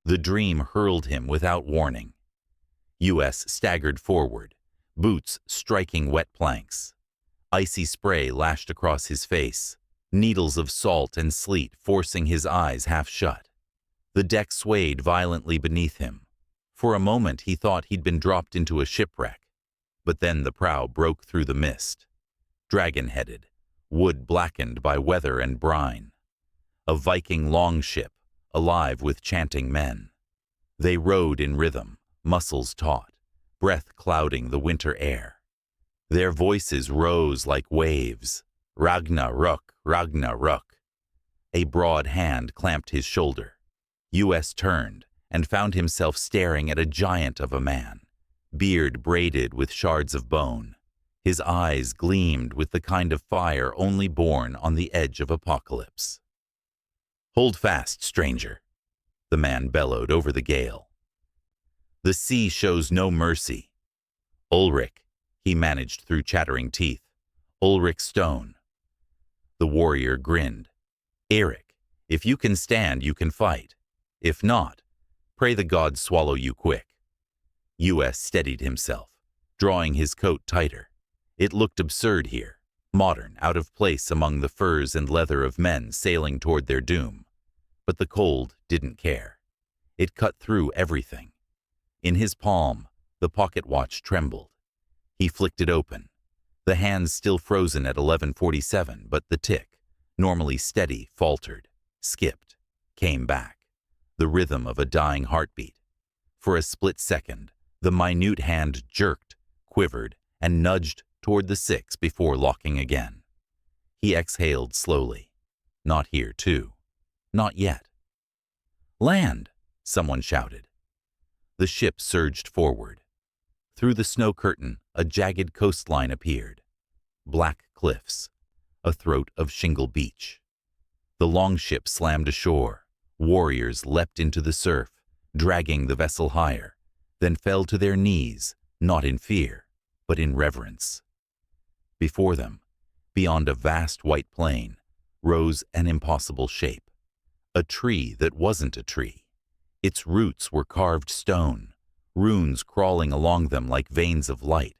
The dream hurled him without warning. US staggered forward, boots striking wet planks. Icy spray lashed across his face, needles of salt and sleet forcing his eyes half shut. The deck swayed violently beneath him. For a moment he thought he'd been dropped into a shipwreck, but then the prow broke through the mist. Dragon-headed, wood blackened by weather and brine. A Viking longship, alive with chanting men. They rowed in rhythm, muscles taut, breath clouding the winter air. Their voices rose like waves. Ragnarök, Ragnarök. A broad hand clamped his shoulder. US turned and found himself staring at a giant of a man, beard braided with shards of bone. His eyes gleamed with the kind of fire only born on the edge of apocalypse. "Hold fast, stranger," the man bellowed over the gale. "The sea shows no mercy." "Ulric," he managed through chattering teeth. "Ulric Stone." The warrior grinned. "Eric, if you can stand, you can fight. If not, pray the gods swallow you quick." US steadied himself, drawing his coat tighter. It looked absurd here, modern, out of place among the furs and leather of men sailing toward their doom. But the cold didn't care. It cut through everything. In his palm, the pocket watch trembled. He flicked it open. The hands still frozen at 11:47, but the tick, normally steady, faltered, skipped, came back. The rhythm of a dying heartbeat. For a split second, the minute hand jerked, quivered, and nudged toward the 6 before locking again. He exhaled slowly. Not here, too. Not yet. "Land!" someone shouted. The ship surged forward. Through the snow curtain, a jagged coastline appeared. Black cliffs, a throat of shingle beach. The longship slammed ashore. Warriors leapt into the surf, dragging the vessel higher, then fell to their knees, not in fear, but in reverence. Before them, beyond a vast white plain, rose an impossible shape. A tree that wasn't a tree. Its roots were carved stone, runes crawling along them like veins of light.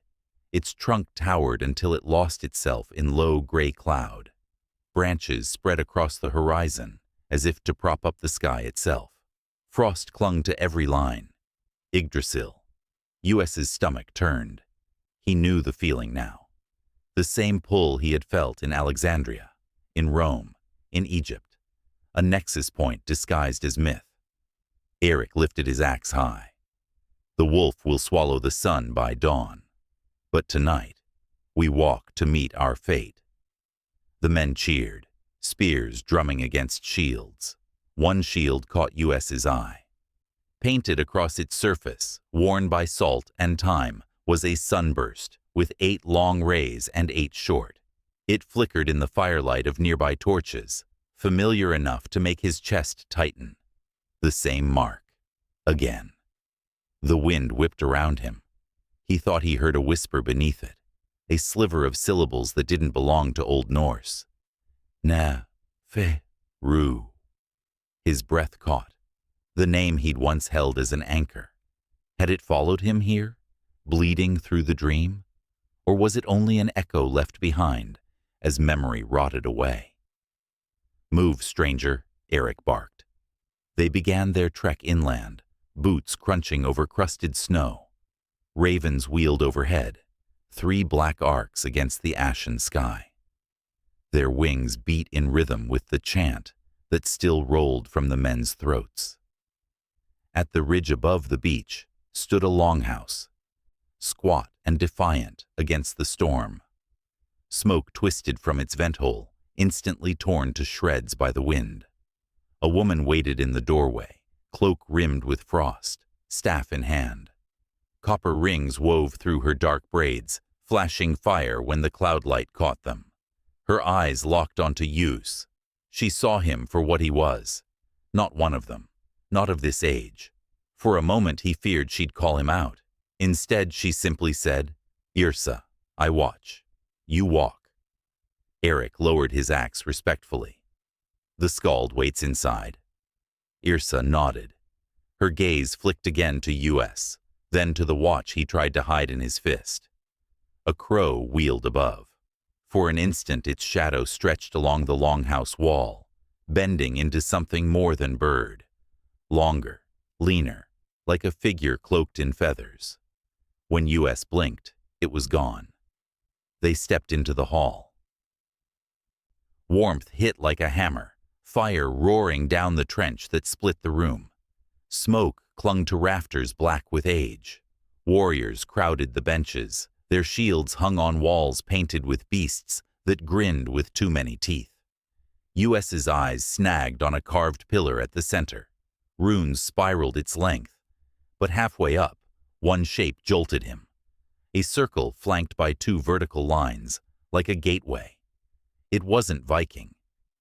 Its trunk towered until it lost itself in low gray cloud. Branches spread across the horizon, as if to prop up the sky itself. Frost clung to every line. Yggdrasil. US's stomach turned. He knew the feeling now. The same pull he had felt in Alexandria, in Rome, in Egypt. A nexus point disguised as myth. Eric lifted his axe high. "The wolf will swallow the sun by dawn. But tonight, we walk to meet our fate." The men cheered, spears drumming against shields. One shield caught US's eye. Painted across its surface, worn by salt and time, was a sunburst with 8 long rays and 8 short. It flickered in the firelight of nearby torches, familiar enough to make his chest tighten. The same mark. Again. The wind whipped around him. He thought he heard a whisper beneath it, a sliver of syllables that didn't belong to Old Norse. "Na, fe, ru." His breath caught. The name he'd once held as an anchor. Had it followed him here, bleeding through the dream? Or was it only an echo left behind, as memory rotted away? "Move, stranger," Eric barked. They began their trek inland, boots crunching over crusted snow. Ravens wheeled overhead, 3 black arcs against the ashen sky. Their wings beat in rhythm with the chant that still rolled from the men's throats. At the ridge above the beach stood a longhouse, squat and defiant against the storm. Smoke twisted from its vent hole, instantly torn to shreds by the wind. A woman waited in the doorway, cloak rimmed with frost, staff in hand. Copper rings wove through her dark braids, flashing fire when the cloudlight caught them. Her eyes locked onto Use. She saw him for what he was. Not one of them. Not of this age. For a moment he feared she'd call him out. Instead, she simply said, "Yrsa, I watch. You walk." Eric lowered his axe respectfully. "The skald waits inside." Yrsa nodded. Her gaze flicked again to US, then to the watch he tried to hide in his fist. A crow wheeled above. For an instant its shadow stretched along the longhouse wall, bending into something more than bird. Longer, leaner, like a figure cloaked in feathers. When US blinked, it was gone. They stepped into the hall. Warmth hit like a hammer, fire roaring down the trench that split the room. Smoke clung to rafters black with age. Warriors crowded the benches, their shields hung on walls painted with beasts that grinned with too many teeth. US's eyes snagged on a carved pillar at the center. Runes spiraled its length, but halfway up, one shape jolted him. A circle flanked by two vertical lines, like a gateway. It wasn't Viking.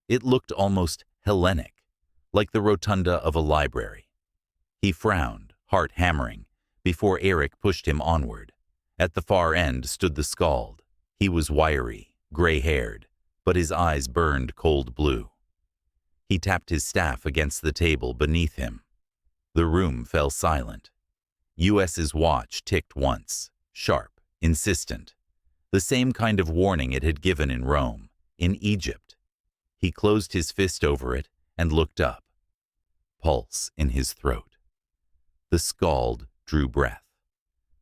It looked almost Hellenic, like the rotunda of a library. He frowned, heart hammering, before Eric pushed him onward. At the far end stood the skald. He was wiry, gray-haired, but his eyes burned cold blue. He tapped his staff against the table beneath him. The room fell silent. US's watch ticked once, sharp, insistent. The same kind of warning it had given in Rome, in Egypt. He closed his fist over it and looked up. Pulse in his throat. The skald drew breath.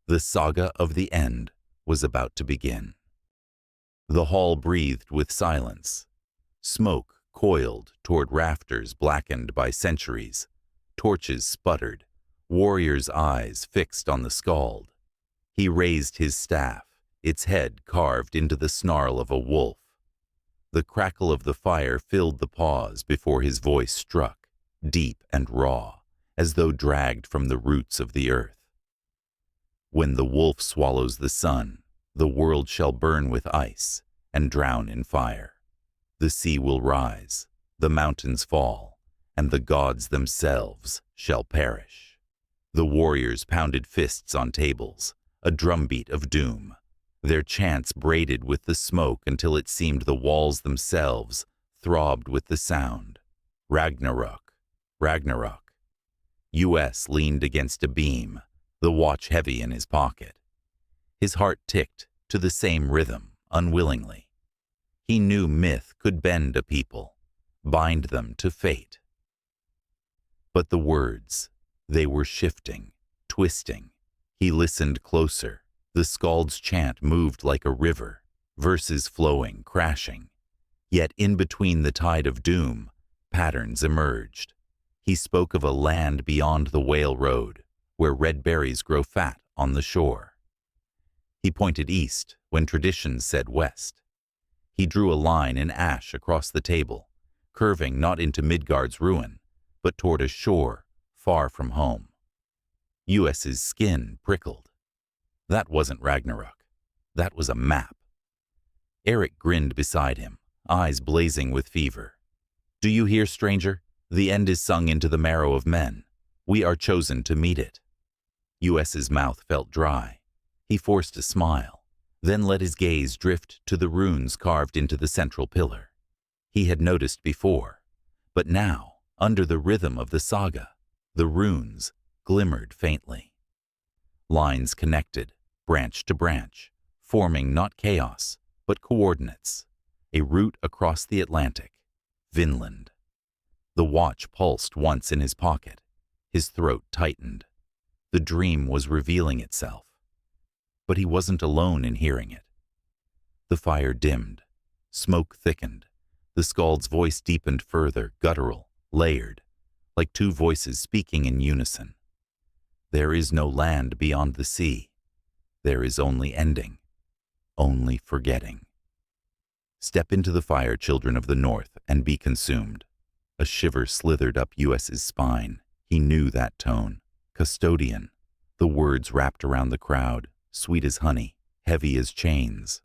The saga of the end was about to begin. The hall breathed with silence. Smoke coiled toward rafters blackened by centuries. Torches sputtered, warriors' eyes fixed on the skald. He raised his staff, its head carved into the snarl of a wolf. The crackle of the fire filled the pause before his voice struck, deep and raw, as though dragged from the roots of the earth. When the wolf swallows the sun, the world shall burn with ice and drown in fire. The sea will rise, the mountains fall, and the gods themselves shall perish. The warriors pounded fists on tables, a drumbeat of doom. Their chants braided with the smoke until it seemed the walls themselves throbbed with the sound. Ragnarök, Ragnarök. US leaned against a beam, the watch heavy in his pocket. His heart ticked to the same rhythm, unwillingly. He knew myth could bend a people, bind them to fate. But the words, they were shifting, twisting. He listened closer. The skald's chant moved like a river, verses flowing, crashing. Yet in between the tide of doom, patterns emerged. He spoke of a land beyond the whale road, where red berries grow fat on the shore. He pointed east when tradition said west. He drew a line in ash across the table, curving not into Midgard's ruin, but toward a shore far from home. US's skin prickled. That wasn't Ragnarök. That was a map. Eric grinned beside him, eyes blazing with fever. Do you hear, stranger? The end is sung into the marrow of men. We are chosen to meet it. US's mouth felt dry. He forced a smile, then let his gaze drift to the runes carved into the central pillar. He had noticed before, but now, under the rhythm of the saga, the runes glimmered faintly. Lines connected, branch to branch, forming not chaos, but coordinates, a route across the Atlantic, Vinland. The watch pulsed once in his pocket. His throat tightened. The dream was revealing itself. But he wasn't alone in hearing it. The fire dimmed. Smoke thickened. The skald's voice deepened further, guttural, layered, like two voices speaking in unison. There is no land beyond the sea. There is only ending, only forgetting. Step into the fire, children of the north, and be consumed. A shiver slithered up US's spine. He knew that tone. Custodian. The words wrapped around the crowd, sweet as honey, heavy as chains.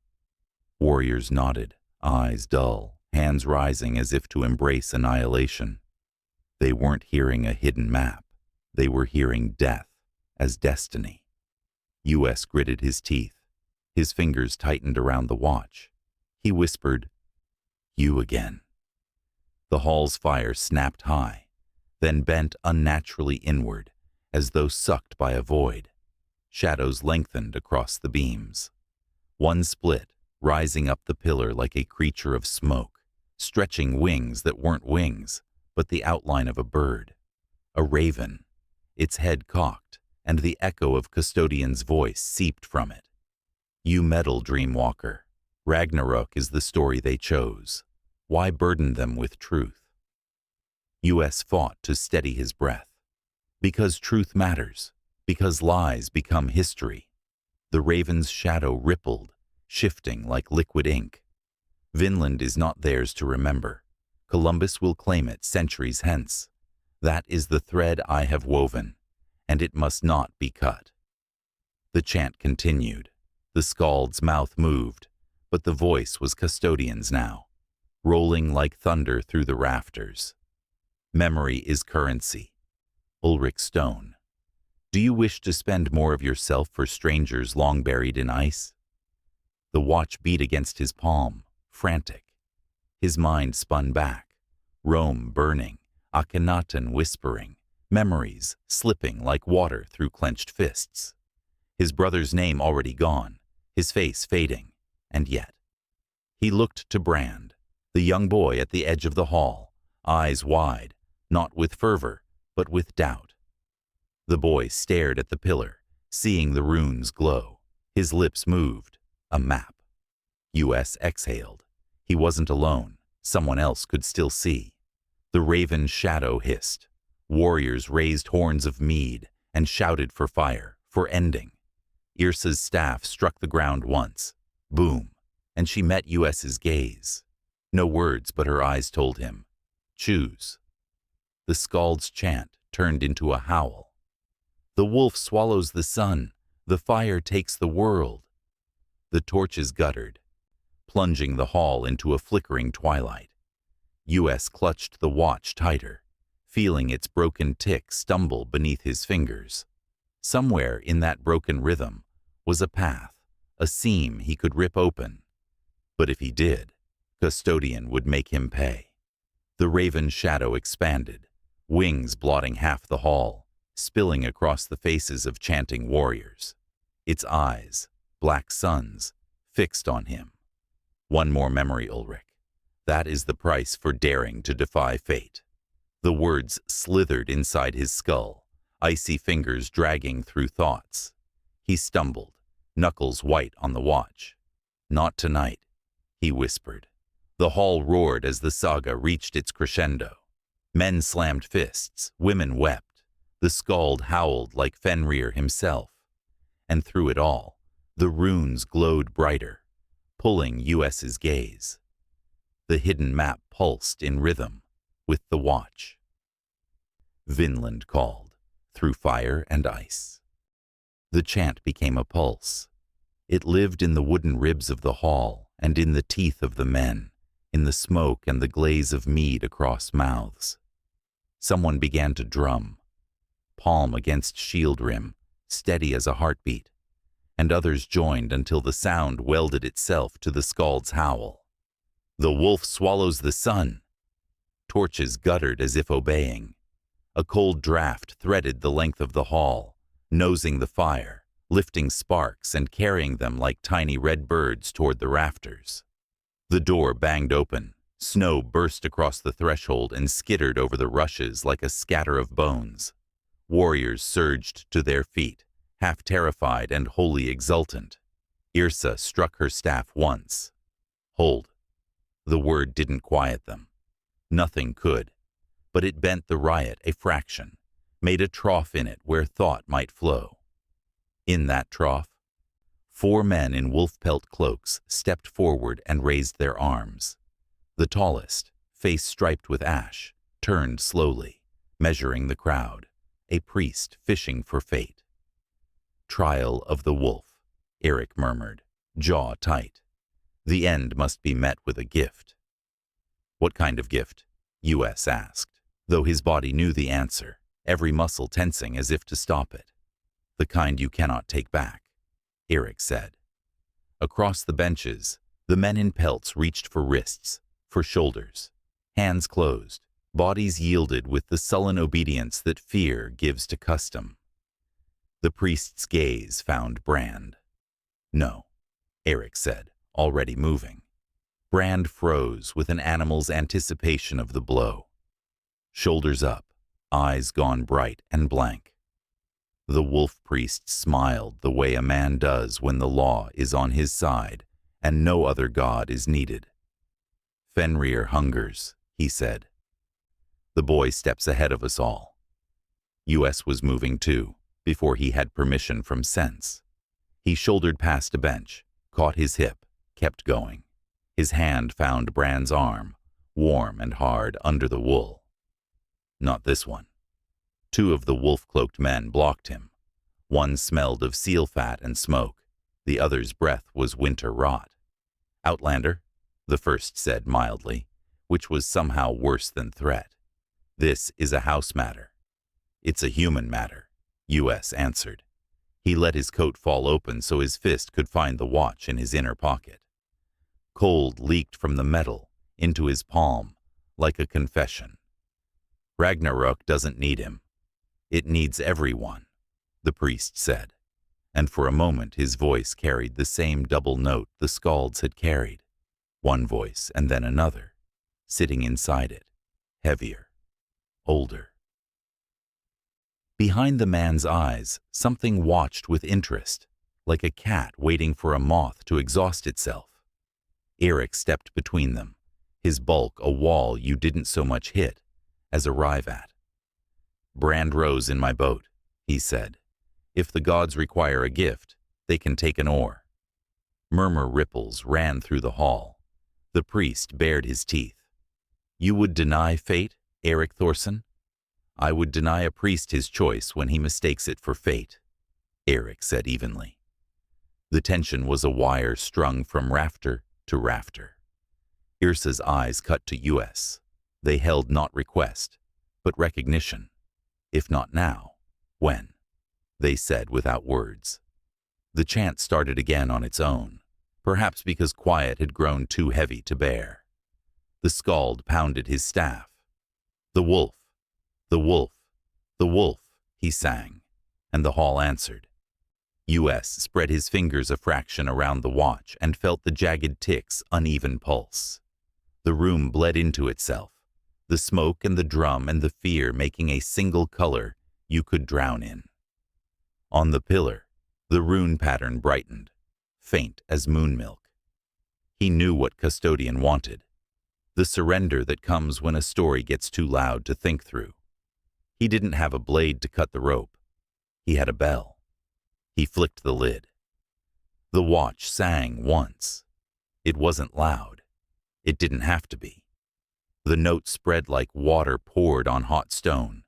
Warriors nodded, eyes dull, hands rising as if to embrace annihilation. They weren't hearing a hidden map. They were hearing death as destiny. US gritted his teeth. His fingers tightened around the watch. He whispered, "You again." The hall's fire snapped high, then bent unnaturally inward, as though sucked by a void. Shadows lengthened across the beams. One split, rising up the pillar like a creature of smoke, stretching wings that weren't wings, but the outline of a bird. A raven, its head cocked, and the echo of Custodian's voice seeped from it. You meddle, Dreamwalker. Ragnarök is the story they chose. Why burden them with truth? US fought to steady his breath. Because truth matters. Because lies become history. The raven's shadow rippled, shifting like liquid ink. Vinland is not theirs to remember. Columbus will claim it centuries hence. That is the thread I have woven, and it must not be cut. The chant continued. The skald's mouth moved, but the voice was Custodian's now, rolling like thunder through the rafters. Memory is currency. Ulric stone. Do you wish to spend more of yourself for strangers long buried in ice? The watch beat against his palm, frantic. His mind spun back, Rome burning, Akhenaten whispering, memories slipping like water through clenched fists. His brother's name already gone, his face fading, and yet. He looked to Brand, the young boy at the edge of the hall, eyes wide, not with fervor, but with doubt. The boy stared at the pillar, seeing the runes glow. His lips moved. A map. US exhaled. He wasn't alone. Someone else could still see. The raven's shadow hissed. Warriors raised horns of mead and shouted for fire, for ending. Yrsa's staff struck the ground once. Boom. And she met US's gaze. No words, but her eyes told him. Choose. The skald's chant turned into a howl. The wolf swallows the sun. The fire takes the world. The torches guttered, plunging the hall into a flickering twilight. US clutched the watch tighter, feeling its broken tick stumble beneath his fingers. Somewhere in that broken rhythm was a path, a seam he could rip open. But if he did, Custodian would make him pay. The raven's shadow expanded, wings blotting half the hall, spilling across the faces of chanting warriors. Its eyes, black suns, fixed on him. One more memory, Ulric. That is the price for daring to defy fate. The words slithered inside his skull, icy fingers dragging through thoughts. He stumbled, knuckles white on the watch. Not tonight, he whispered. The hall roared as the saga reached its crescendo. Men slammed fists, women wept. The skald howled like Fenrir himself. And through it all, the runes glowed brighter, pulling US's gaze. The hidden map pulsed in rhythm with the watch. Vinland called, through fire and ice. The chant became a pulse. It lived in the wooden ribs of the hall and in the teeth of the men, in the smoke and the glaze of mead across mouths. Someone began to drum, palm against shield rim, steady as a heartbeat, and others joined until the sound welded itself to the skald's howl. The wolf swallows the sun. Torches guttered as if obeying. A cold draft threaded the length of the hall, nosing the fire, lifting sparks and carrying them like tiny red birds toward the rafters. The door banged open. Snow burst across the threshold and skittered over the rushes like a scatter of bones. Warriors surged to their feet, half terrified and wholly exultant. Yrsa struck her staff once. Hold. The word didn't quiet them. Nothing could. But it bent the riot a fraction, made a trough in it where thought might flow. In that trough, 4 men in wolf pelt cloaks stepped forward and raised their arms. The tallest, face striped with ash, turned slowly, measuring the crowd, a priest fishing for fate. Trial of the wolf, Eric murmured, jaw tight. The end must be met with a gift. What kind of gift? US asked, though his body knew the answer, every muscle tensing as if to stop it. The kind you cannot take back, Eric said. Across the benches, the men in pelts reached for wrists, for shoulders. Hands closed, bodies yielded with the sullen obedience that fear gives to custom. The priest's gaze found Brand. "No," Eric said, already moving. Brand froze with an animal's anticipation of the blow. Shoulders up, eyes gone bright and blank. The wolf priest smiled the way a man does when the law is on his side and no other god is needed. "Fenrir hungers," he said. "The boy steps ahead of us all." US was moving too, before he had permission from Sense. He shouldered past a bench, caught his hip, kept going. His hand found Brand's arm, warm and hard under the wool. Not this one. Two of the wolf-cloaked men blocked him. One smelled of seal fat and smoke. The other's breath was winter rot. "Outlander," the first said mildly, which was somehow worse than threat. "This is a house matter." "It's a human matter," US answered. He let his coat fall open so his fist could find the watch in his inner pocket. Cold leaked from the metal into his palm like a confession. "Ragnarök doesn't need him. It needs everyone," the priest said, and for a moment his voice carried the same double note the skalds had carried. One voice and then another, sitting inside it, heavier, older. Behind the man's eyes, something watched with interest, like a cat waiting for a moth to exhaust itself. Eric stepped between them, his bulk a wall you didn't so much hit as arrive at. "Brand rows in my boat," he said. "If the gods require a gift, they can take an oar." Murmur ripples ran through the hall. The priest bared his teeth. "You would deny fate, Eric Thorson?" "I would deny a priest his choice when he mistakes it for fate," Eric said evenly. The tension was a wire strung from rafter to rafter. Yrsa's eyes cut to US. They held not request, but recognition. "If not now, when?" they said without words. The chant started again on its own, perhaps because quiet had grown too heavy to bear. The skald pounded his staff. "The wolf, the wolf, the wolf," he sang, and the hall answered. US spread his fingers a fraction around the watch and felt the jagged tick's uneven pulse. The room bled into itself, the smoke and the drum and the fear making a single color you could drown in. On the pillar, the rune pattern brightened, faint as moon milk. He knew what Custodian wanted, the surrender that comes when a story gets too loud to think through. He didn't have a blade to cut the rope. He had a bell. He flicked the lid. The watch sang once. It wasn't loud. It didn't have to be. The note spread like water poured on hot stone,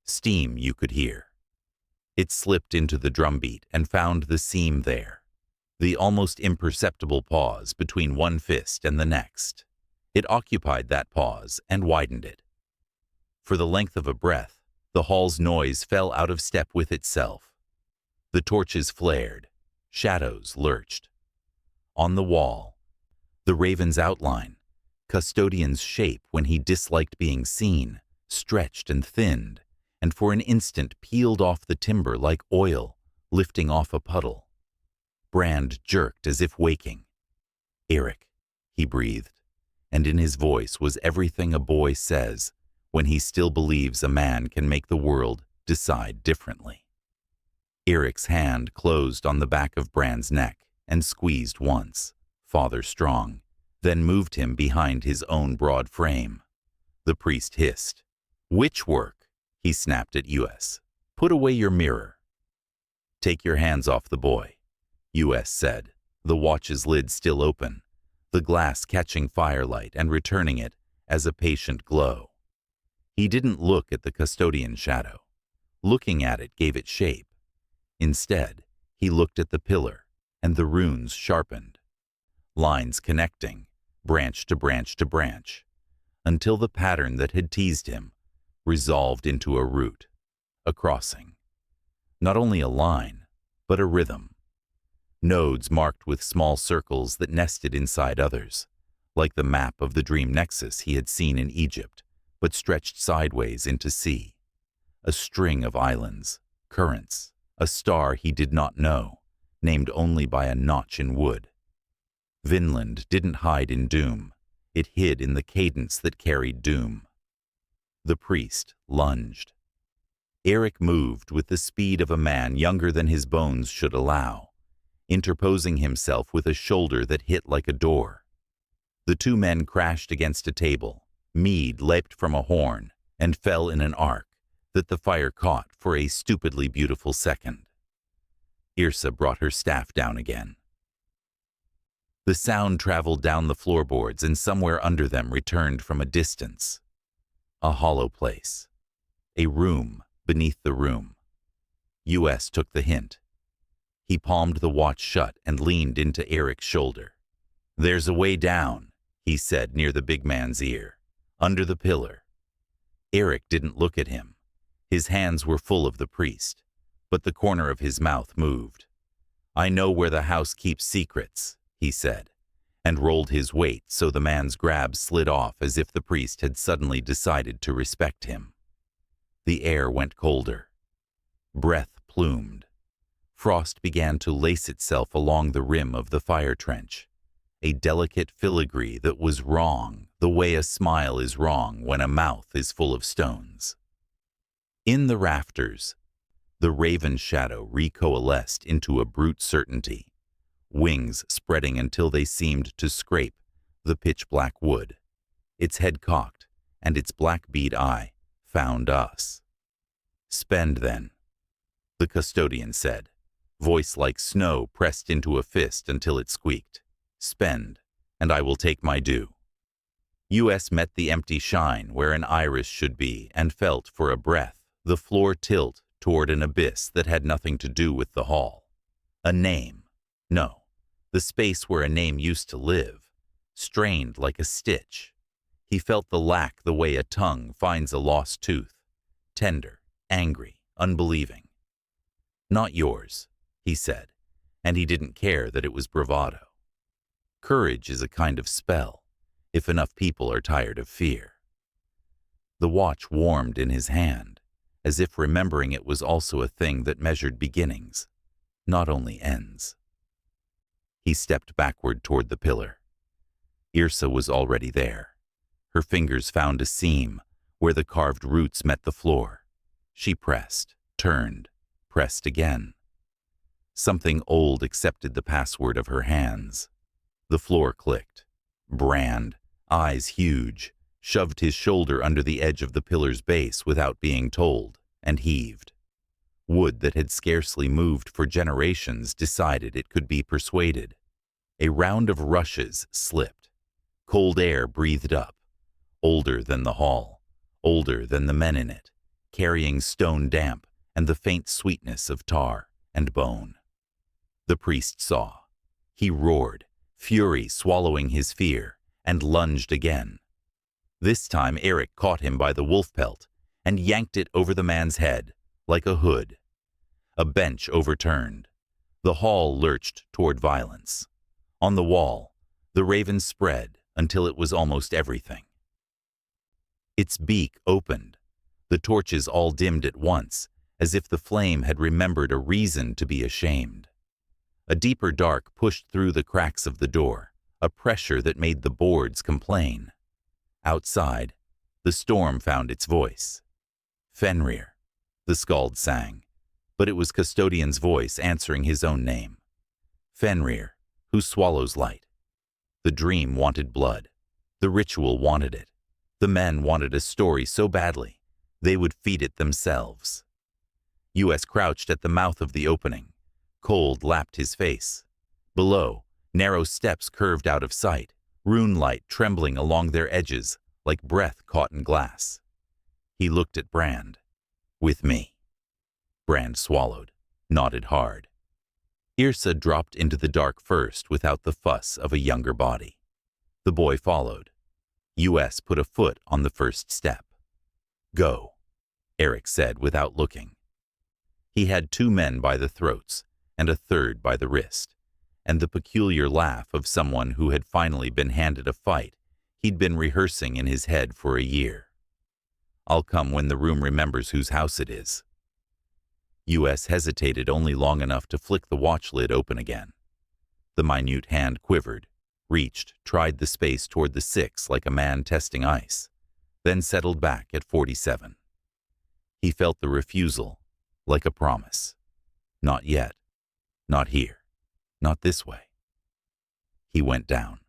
steam you could hear. It slipped into the drumbeat and found the seam there, the almost imperceptible pause between one fist and the next. It occupied that pause and widened it. For the length of a breath, the hall's noise fell out of step with itself. The torches flared, shadows lurched. On the wall, the raven's outline, Custodian's shape when he disliked being seen, stretched and thinned, and for an instant peeled off the timber like oil lifting off a puddle. Brand jerked as if waking. "Eric," he breathed, and in his voice was everything a boy says when he still believes a man can make the world decide differently. Eric's hand closed on the back of Brand's neck and squeezed once, father strong, then moved him behind his own broad frame. The priest hissed. "Witch work," he snapped at US. "Put away your mirror." "Take your hands off the boy," US said, the watch's lid still open, the glass catching firelight and returning it as a patient glow. He didn't look at the Custodian shadow. Looking at it gave it shape. Instead, he looked at the pillar, and the runes sharpened. Lines connecting, branch to branch to branch, until the pattern that had teased him resolved into a route, a crossing. Not only a line, but a rhythm. Nodes marked with small circles that nested inside others, like the map of the dream nexus he had seen in Egypt, but stretched sideways into sea. A string of islands, currents, a star he did not know, named only by a notch in wood. Vinland didn't hide in doom. It hid in the cadence that carried doom. The priest lunged. Ulric moved with the speed of a man younger than his bones should allow, interposing himself with a shoulder that hit like a door. The two men crashed against a table. Mead leapt from a horn and fell in an arc that the fire caught for a stupidly beautiful second. Yrsa brought her staff down again. The sound traveled down the floorboards, and somewhere under them returned from a distance. A hollow place. A room beneath the room. US took the hint. He palmed the watch shut and leaned into Ulric's shoulder. "There's a way down," he said near the big man's ear. "Under the pillar." Ulric didn't look at him. His hands were full of the priest, but the corner of his mouth moved. "I know where the house keeps secrets," he said, and rolled his weight so the man's grab slid off as if the priest had suddenly decided to respect him. The air went colder. Breath plumed. Frost began to lace itself along the rim of the fire trench, a delicate filigree that was wrong, the way a smile is wrong when a mouth is full of stones. In the rafters, the raven shadow recoalesced into a brute certainty, wings spreading until they seemed to scrape the pitch-black wood. Its head cocked, and its black bead eye found us. "Spend, then," the custodian said, voice like snow pressed into a fist until it squeaked. "Spend, and I will take my due." US met the empty shine where an iris should be and felt for a breath the floor tilt toward an abyss that had nothing to do with the hall. A name. No, the space where a name used to live, strained like a stitch. He felt the lack the way a tongue finds a lost tooth, tender, angry, unbelieving. "Not yours," he said, and he didn't care that it was bravado. Courage is a kind of spell, if enough people are tired of fear. The watch warmed in his hand, as if remembering it was also a thing that measured beginnings, not only ends. He stepped backward toward the pillar. Yrsa was already there. Her fingers found a seam where the carved roots met the floor. She pressed, turned, pressed again. Something old accepted the password of her hands. The floor clicked. Brand, eyes huge, shoved his shoulder under the edge of the pillar's base without being told, and heaved. Wood that had scarcely moved for generations decided it could be persuaded. A round of rushes slipped. Cold air breathed up, older than the hall, older than the men in it, carrying stone damp and the faint sweetness of tar and bone. The priest saw. He roared, fury swallowing his fear, and lunged again. This time Ulric caught him by the wolf pelt and yanked it over the man's head, like a hood. A bench overturned. The hall lurched toward violence. On the wall, the raven spread until it was almost everything. Its beak opened. The torches all dimmed at once, as if the flame had remembered a reason to be ashamed. A deeper dark pushed through the cracks of the door, a pressure that made the boards complain. Outside, the storm found its voice. "Fenrir," the skald sang, but it was Custodian's voice answering his own name. "Fenrir, who swallows light." The dream wanted blood. The ritual wanted it. The men wanted a story so badly, they would feed it themselves. US crouched at the mouth of the opening. Cold lapped his face. Below, narrow steps curved out of sight, rune light trembling along their edges like breath caught in glass. He looked at Brand. "With me." Brand swallowed, nodded hard. Yrsa dropped into the dark first without the fuss of a younger body. The boy followed. US put a foot on the first step. "Go," Ulric said without looking. He had two men by the throats and a third by the wrist, and the peculiar laugh of someone who had finally been handed a fight he'd been rehearsing in his head for a year. "I'll come when the room remembers whose house it is." US hesitated only long enough to flick the watch lid open again. The minute hand quivered, reached, tried the space toward the 6 like a man testing ice, then settled back at 47. He felt the refusal, like a promise. Not yet. Not here. Not this way. He went down.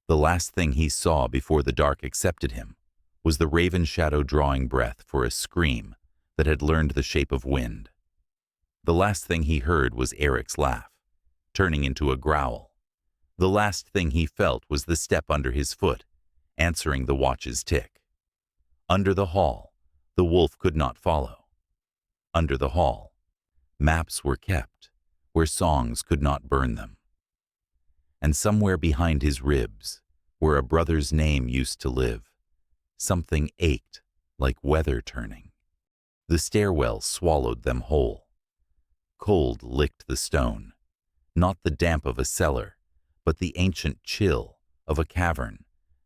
The last thing he saw before the dark accepted him was the raven shadow drawing breath for a scream that had learned the shape of wind. The last thing he heard was Eric's laugh, turning into a growl. The last thing he felt was the step under his foot, answering the watch's tick. Under the hall, the wolf could not follow. Under the hall, maps were kept, where songs could not burn them. And somewhere behind his ribs, where a brother's name used to live, something ached like weather turning. The stairwell swallowed them whole. Cold licked the stone, not the damp of a cellar, but the ancient chill of a cavern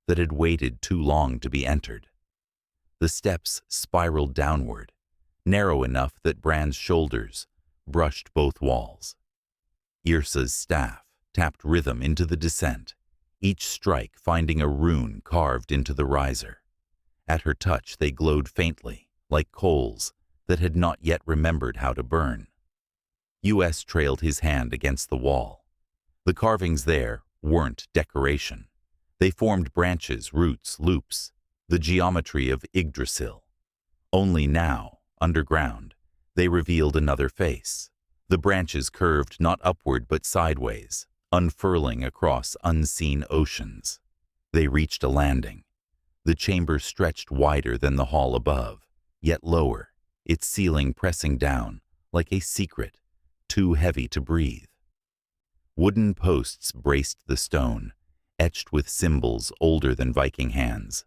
that had waited too long to be entered. The steps spiraled downward, narrow enough that Brand's shoulders brushed both walls. Yrsa's staff tapped rhythm into the descent, each strike finding a rune carved into the riser. At her touch they glowed faintly, like coals that had not yet remembered how to burn. US trailed his hand against the wall. The carvings there weren't decoration. They formed branches, roots, loops, the geometry of Yggdrasil. Only now, underground, they revealed another face. The branches curved not upward but sideways, unfurling across unseen oceans. They reached a landing. The chamber stretched wider than the hall above, yet lower, its ceiling pressing down like a secret, too heavy to breathe. Wooden posts braced the stone, etched with symbols older than Viking hands.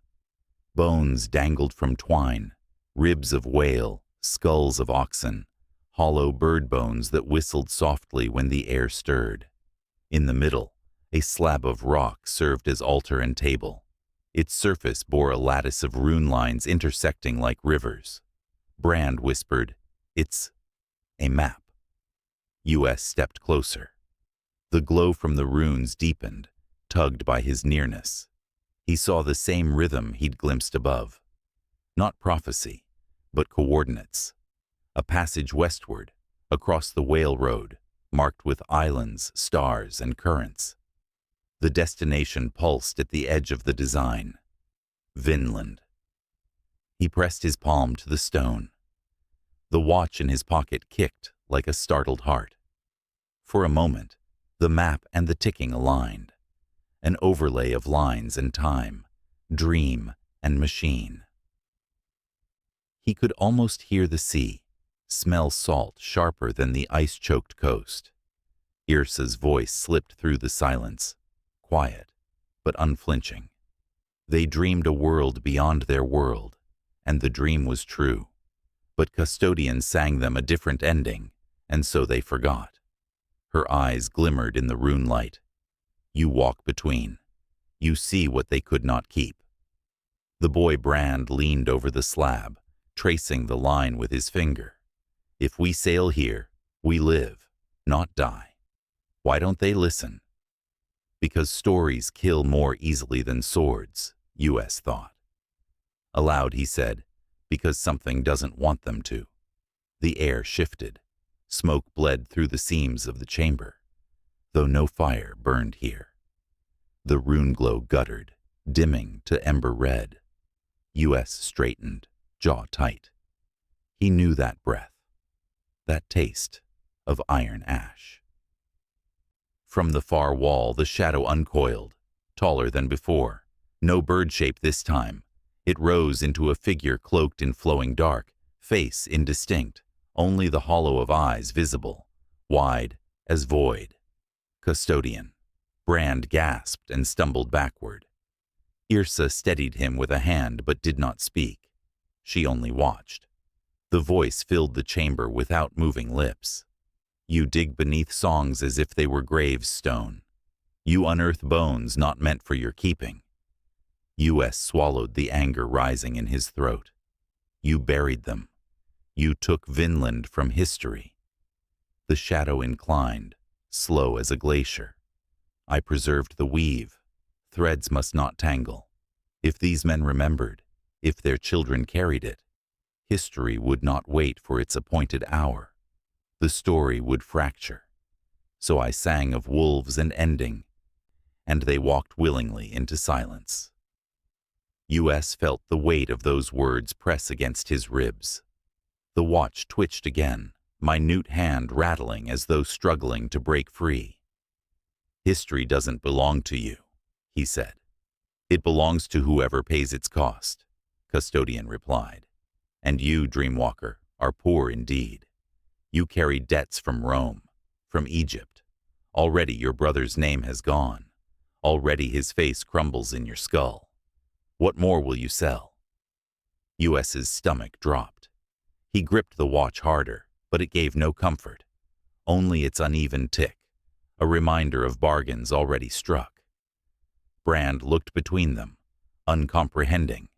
Bones dangled from twine, ribs of whale, skulls of oxen, hollow bird bones that whistled softly when the air stirred. In the middle, a slab of rock served as altar and table. Its surface bore a lattice of rune lines intersecting like rivers. Brand whispered, "It's a map." US stepped closer. The glow from the runes deepened, tugged by his nearness. He saw the same rhythm he'd glimpsed above. Not prophecy, but coordinates. A passage westward, across the whale road, marked with islands, stars, and currents. The destination pulsed at the edge of the design. Vinland. He pressed his palm to the stone. The watch in his pocket kicked like a startled heart. For a moment, the map and the ticking aligned. An overlay of lines and time, dream and machine. He could almost hear the sea, smell salt sharper than the ice-choked coast. Yrsa's voice slipped through the silence, quiet but unflinching. They dreamed a world beyond their world, and the dream was true. But Custodian sang them a different ending, and so they forgot. Her eyes glimmered in the rune light. You walk between. You see what they could not keep. The boy Brand leaned over the slab, tracing the line with his finger. If we sail here, we live, not die. Why don't they listen? Because stories kill more easily than swords, US thought. Aloud he said, because something doesn't want them to. The air shifted. Smoke bled through the seams of the chamber, though no fire burned here. The rune glow guttered, dimming to ember red. US straightened, jaw tight. He knew that breath, that taste of iron ash. From the far wall, the shadow uncoiled, taller than before. No bird shape this time. It rose into a figure cloaked in flowing dark, face indistinct, only the hollow of eyes visible, wide as void. Custodian. Brand gasped and stumbled backward. Yrsa steadied him with a hand but did not speak. She only watched. The voice filled the chamber without moving lips. You dig beneath songs as if they were gravestone. You unearth bones not meant for your keeping. US swallowed the anger rising in his throat. You buried them. You took Vinland from history. The shadow inclined, slow as a glacier. I preserved the weave. Threads must not tangle. If these men remembered, if their children carried it, history would not wait for its appointed hour. The story would fracture. So I sang of wolves and ending, and they walked willingly into silence. US felt the weight of those words press against his ribs. The watch twitched again, minute hand rattling as though struggling to break free. History doesn't belong to you, he said. It belongs to whoever pays its cost, Custodian replied. And you, Dreamwalker, are poor indeed. You carry debts from Rome, from Egypt. Already your brother's name has gone. Already his face crumbles in your skull. What more will you sell? US's stomach dropped. He gripped the watch harder, but it gave no comfort. Only its uneven tick, a reminder of bargains already struck. Brand looked between them, uncomprehending.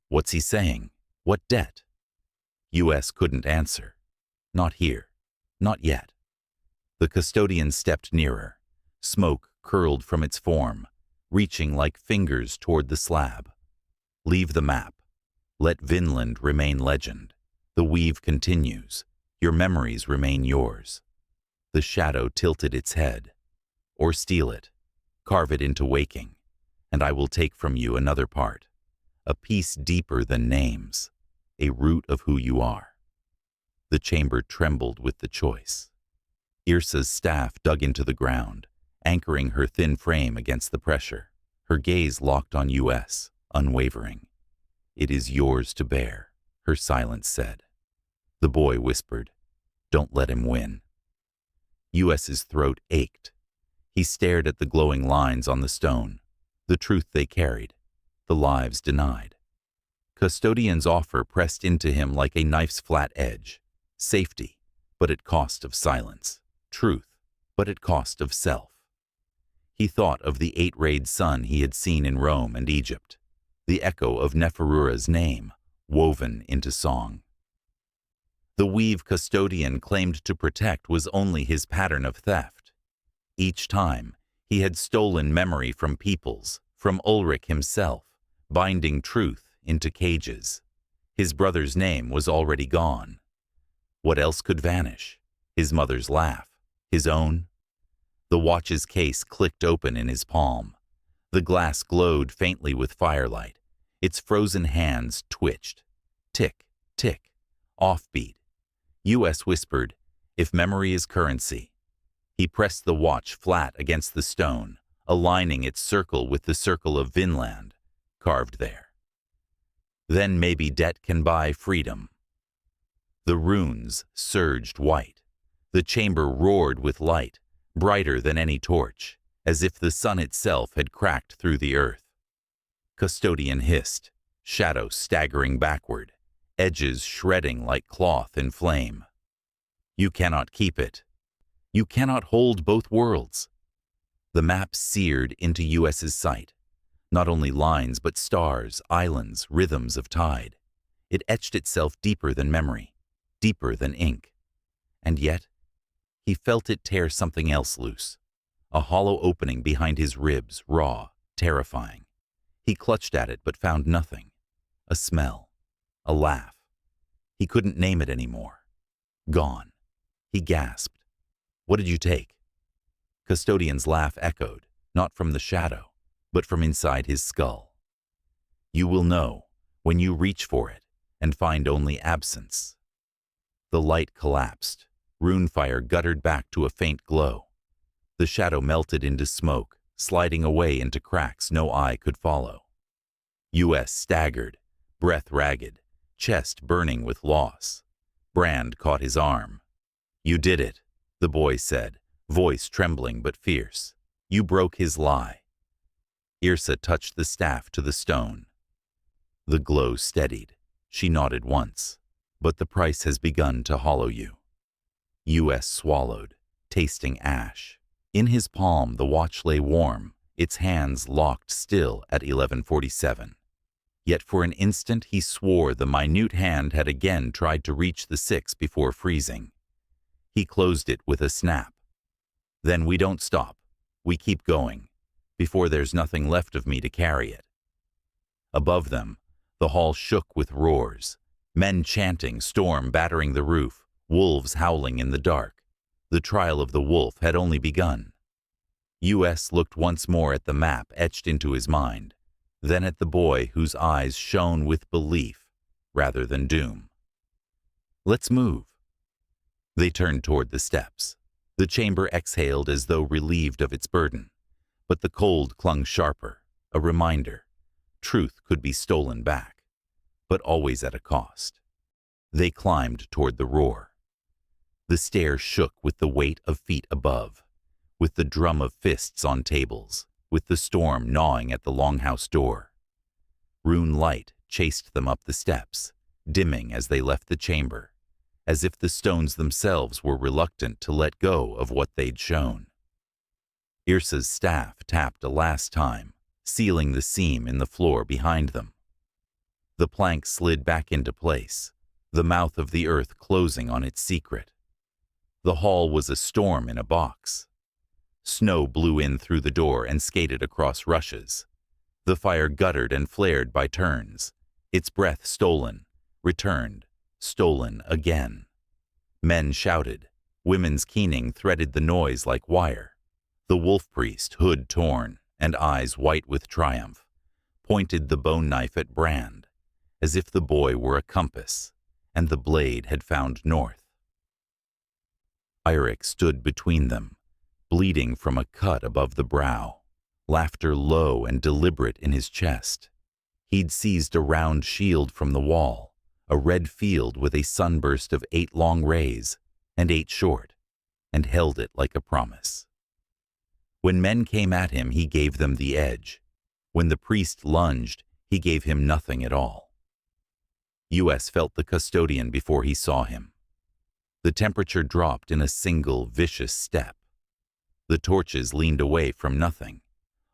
What's he saying? What debt? US couldn't answer. Not here. Not yet. The Custodian stepped nearer. Smoke curled from its form, reaching like fingers toward the slab. Leave the map. Let Vinland remain legend. The weave continues. Your memories remain yours. The shadow tilted its head. Or steal it. Carve it into waking. And I will take from you another part. A piece deeper than names. A root of who you are. The chamber trembled with the choice. Yrsa's staff dug into the ground, anchoring her thin frame against the pressure. Her gaze locked on US, unwavering. It is yours to bear, her silence said. The boy whispered, don't let him win. US's throat ached. He stared at the glowing lines on the stone, the truth they carried, the lives denied. Custodian's offer pressed into him like a knife's flat edge. Safety, but at cost of silence. Truth, but at cost of self. He thought of the 8-rayed sun he had seen in Rome and Egypt, the echo of Neferura's name, woven into song. The weave Custodian claimed to protect was only his pattern of theft. Each time, he had stolen memory from peoples, from Ulric himself, binding truth into cages. His brother's name was already gone. What else could vanish? His mother's laugh, his own? The watch's case clicked open in his palm. The glass glowed faintly with firelight. Its frozen hands twitched. Tick, tick, offbeat. US whispered, if memory is currency. He pressed the watch flat against the stone, aligning its circle with the circle of Vinland, carved there. Then maybe debt can buy freedom. The runes surged white. The chamber roared with light, brighter than any torch, as if the sun itself had cracked through the earth. Custodian hissed, shadow staggering backward, edges shredding like cloth in flame. You cannot keep it. You cannot hold both worlds. The map seared into US's sight. Not only lines, but stars, islands, rhythms of tide. It etched itself deeper than memory, deeper than ink. And yet, he felt it tear something else loose. A hollow opening behind his ribs, raw, terrifying. He clutched at it but found nothing. A smell. A laugh. He couldn't name it anymore. Gone. He gasped. What did you take? Custodian's laugh echoed, not from the shadow, but from inside his skull. You will know when you reach for it and find only absence. The light collapsed. Runefire guttered back to a faint glow. The shadow melted into smoke, sliding away into cracks no eye could follow. US staggered, breath ragged, chest burning with loss. Brand caught his arm. You did it, the boy said, voice trembling but fierce. You broke his lie. Yrsa touched the staff to the stone. The glow steadied. She nodded once. But the price has begun to hollow you. US swallowed, tasting ash. In his palm the watch lay warm, its hands locked still at 11:47. Yet for an instant he swore the minute hand had again tried to reach the 6 before freezing. He closed it with a snap. Then we don't stop. We keep going, before there's nothing left of me to carry it. Above them, the hall shook with roars. Men chanting, storm battering the roof, wolves howling in the dark. The trial of the wolf had only begun. U.S. looked once more at the map etched into his mind, then at the boy whose eyes shone with belief rather than doom. Let's move. They turned toward the steps. The chamber exhaled as though relieved of its burden, but the cold clung sharper, a reminder. Truth could be stolen back, but always at a cost. They climbed toward the roar. The stairs shook with the weight of feet above, with the drum of fists on tables, with the storm gnawing at the longhouse door. Rune light chased them up the steps, dimming as they left the chamber, as if the stones themselves were reluctant to let go of what they'd shown. Yrsa's staff tapped a last time, sealing the seam in the floor behind them. The plank slid back into place, the mouth of the earth closing on its secret. The hall was a storm in a box. Snow blew in through the door and skated across rushes. The fire guttered and flared by turns, its breath stolen, returned, stolen again. Men shouted, women's keening threaded the noise like wire. The wolf priest, hood torn and eyes white with triumph, pointed the bone knife at Brand, as if the boy were a compass, and the blade had found north. Ulric stood between them, bleeding from a cut above the brow, laughter low and deliberate in his chest. He'd seized a round shield from the wall, a red field with a sunburst of 8 long rays and 8 short, and held it like a promise. When men came at him, he gave them the edge. When the priest lunged, he gave him nothing at all. U.S. felt the custodian before he saw him. The temperature dropped in a single vicious step. The torches leaned away from nothing.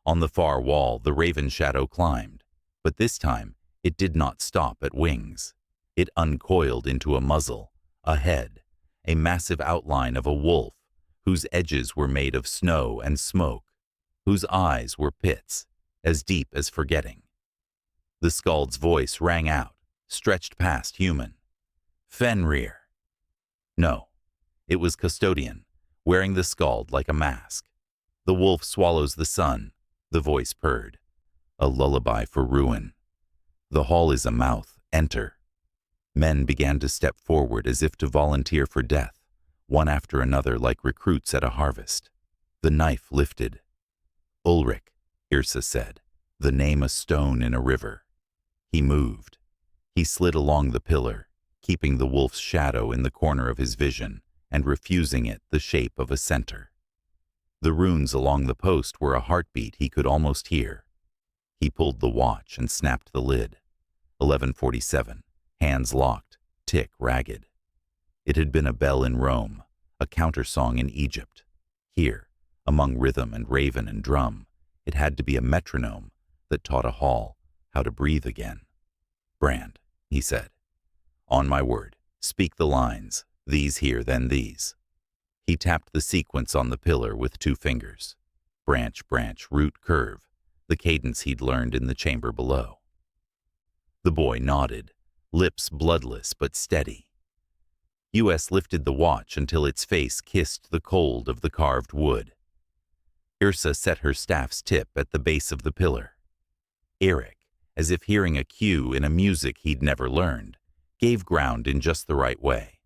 On the far wall, the raven shadow climbed, but this time it did not stop at wings. It uncoiled into a muzzle, a head, a massive outline of a wolf, whose edges were made of snow and smoke, whose eyes were pits, as deep as forgetting. The skald's voice rang out, stretched past human. Fenrir. No, it was Custodian, wearing the skald like a mask. The wolf swallows the sun, the voice purred. A lullaby for ruin. The hall is a mouth, enter. Men began to step forward as if to volunteer for death, one after another like recruits at a harvest. The knife lifted. Ulric, Yrsa said, the name a stone in a river. He moved. He slid along the pillar, keeping the wolf's shadow in the corner of his vision and refusing it the shape of a center. The runes along the post were a heartbeat he could almost hear. He pulled the watch and snapped the lid. 11:47, hands locked, tick ragged. It had been a bell in Rome, a countersong in Egypt. Here, among rhythm and raven and drum, it had to be a metronome that taught a hall how to breathe again. Brand, he said. On my word, speak the lines, these here, then these. He tapped the sequence on the pillar with 2 fingers. Branch, branch, root, curve, the cadence he'd learned in the chamber below. The boy nodded, lips bloodless but steady. U.S. lifted the watch until its face kissed the cold of the carved wood. Yrsa set her staff's tip at the base of the pillar. Ulric, as if hearing a cue in a music he'd never learned, gave ground in just the right way.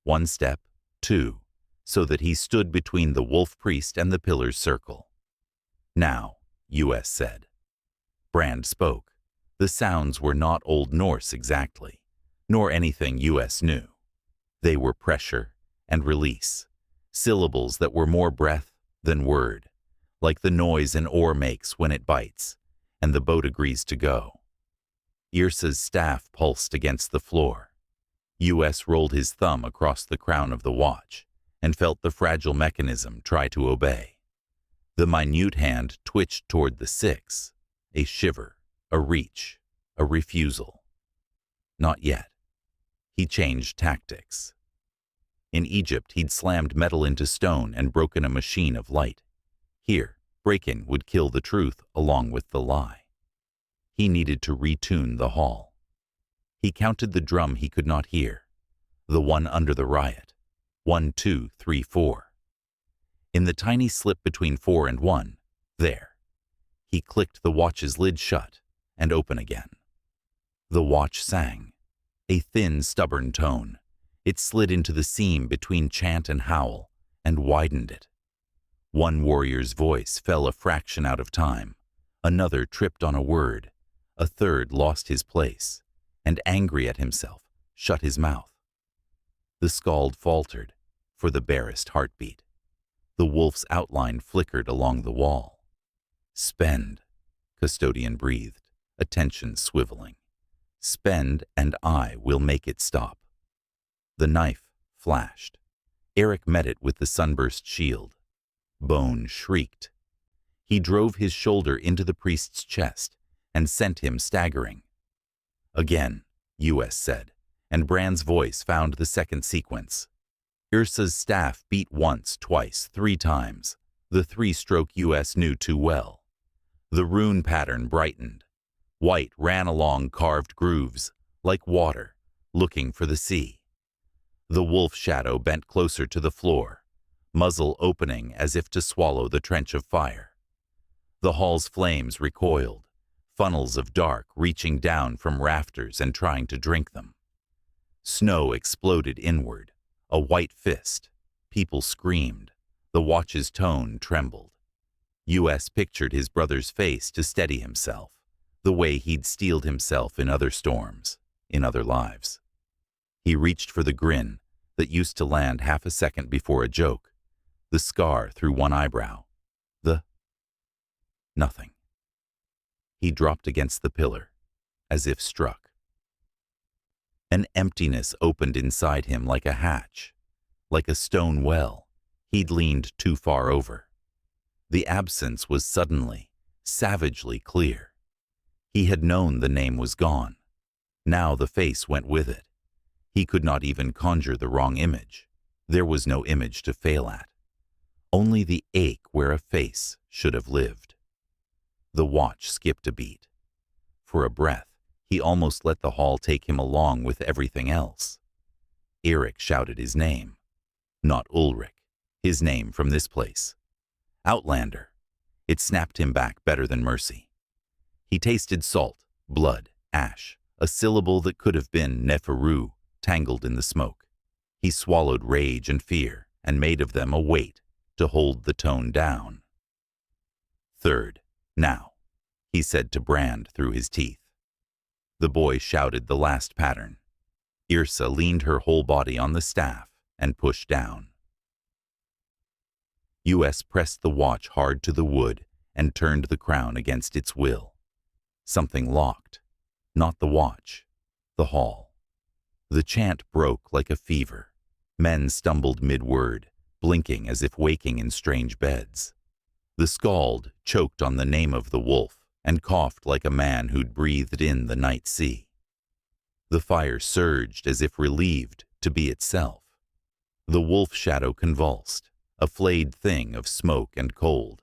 1 step, 2, so that he stood between the wolf priest and the pillar's circle. Now, U.S. said. Brand spoke. The sounds were not Old Norse exactly, nor anything U.S. knew. They were pressure and release, syllables that were more breath than word, like the noise an oar makes when it bites, and the boat agrees to go. Yrsa's staff pulsed against the floor. U.S. rolled his thumb across the crown of the watch and felt the fragile mechanism try to obey. The minute hand twitched toward the 6, a shiver, a reach, A refusal. Not yet. He changed tactics. In Egypt, he'd slammed metal into stone and broken a machine of light. Here, break-in would kill the truth along with the lie. He needed to retune the hall. He counted the drum he could not hear, the one under the riot. 1, 2, 3, 4. In the tiny slip between 4 and 1, there. He clicked the watch's lid shut and open again. The watch sang, a thin, stubborn tone. It slid into the seam between chant and howl and widened it. One warrior's voice fell a fraction out of time. Another tripped on a word. A third lost his place and, angry at himself, shut his mouth. The skald faltered for the barest heartbeat. The wolf's outline flickered along the wall. Spend, Custodian breathed, attention swiveling. Spend and I will make it stop. The knife flashed. Ulric met it with the sunburst shield. Bone shrieked. He drove his shoulder into the priest's chest and sent him staggering. Again, US said, and Brand's voice found the second sequence. Ursa's staff beat once, twice, 3 times. The 3-stroke US knew too well. The rune pattern brightened. White ran along carved grooves, like water, looking for the sea. The wolf shadow bent closer to the floor, muzzle opening as if to swallow the trench of fire. The hall's flames recoiled, funnels of dark reaching down from rafters and trying to drink them. Snow exploded inward, a white fist. People screamed. The watch's tone trembled. US pictured his brother's face to steady himself, the way he'd steeled himself in other storms, in other lives. He reached for the grin that used to land half a second before a joke, the scar through one eyebrow, the nothing. He dropped against the pillar, as if struck. An emptiness opened inside him like a hatch, like a stone well he'd leaned too far over. The absence was suddenly, savagely clear. He had known the name was gone. Now the face went with it. He could not even conjure the wrong image. There was no image to fail at. Only the ache where a face should have lived. The watch skipped a beat. For a breath, he almost let the hall take him along with everything else. Ulric shouted his name. Not Ulric, his name from this place. Outlander. It snapped him back better than mercy. He tasted salt, blood, ash, a syllable that could have been Neferu, tangled in the smoke. He swallowed rage and fear and made of them a weight to hold the tone down. Third, now, he said to Brand through his teeth. The boy shouted the last pattern. Yrsa leaned her whole body on the staff and pushed down. US pressed the watch hard to the wood and turned the crown against its will. Something locked. Not the watch. The hall. The chant broke like a fever. Men stumbled mid-word, blinking as if waking in strange beds. The skald choked on the name of the wolf and coughed like a man who'd breathed in the night sea. The fire surged as if relieved to be itself. The wolf shadow convulsed, a flayed thing of smoke and cold.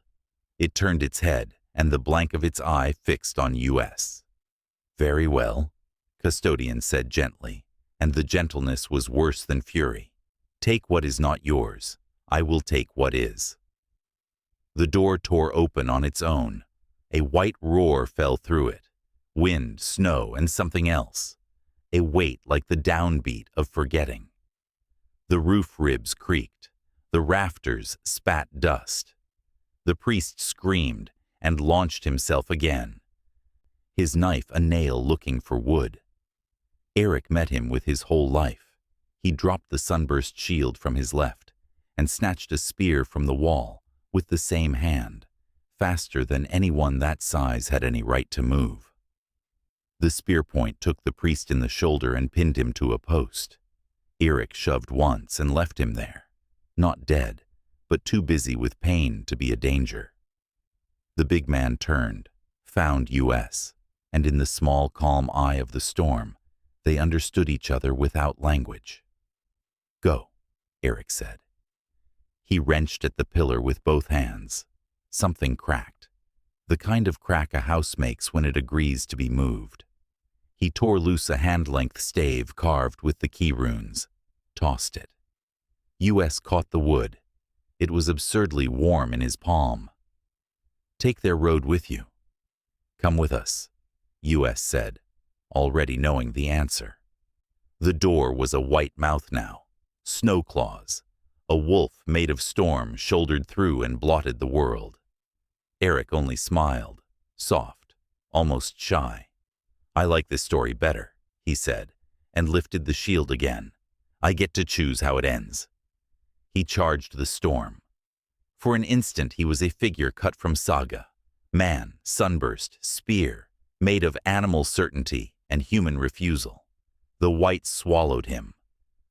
It turned its head, and the blank of its eye fixed on US. Very well, Custodian said gently, and the gentleness was worse than fury. Take what is not yours. I will take what is. The door tore open on its own. A white roar fell through it. Wind, snow, and something else. A weight like the downbeat of forgetting. The roof ribs creaked. The rafters spat dust. The priest screamed and launched himself again, his knife a nail looking for wood. Ulric met him with his whole life. He dropped the sunburst shield from his left and snatched a spear from the wall with the same hand, faster than anyone that size had any right to move. The spear point took the priest in the shoulder and pinned him to a post. Ulric shoved once and left him there, not dead, but too busy with pain to be a danger. The big man turned, found US, and in the small, calm eye of the storm, they understood each other without language. "Go," Eric said. He wrenched at the pillar with both hands. Something cracked, the kind of crack a house makes when it agrees to be moved. He tore loose a hand-length stave carved with the key runes, tossed it. US caught the wood. It was absurdly warm in his palm. "Take their road with you." "Come with us," US said, already knowing the answer. The door was a white mouth now, snow claws. A wolf made of storm shouldered through and blotted the world. Eric only smiled, soft, almost shy. "I like this story better," he said, and lifted the shield again. "I get to choose how it ends." He charged the storm. For an instant he was a figure cut from saga. Man, sunburst, spear, made of animal certainty and human refusal. The white swallowed him.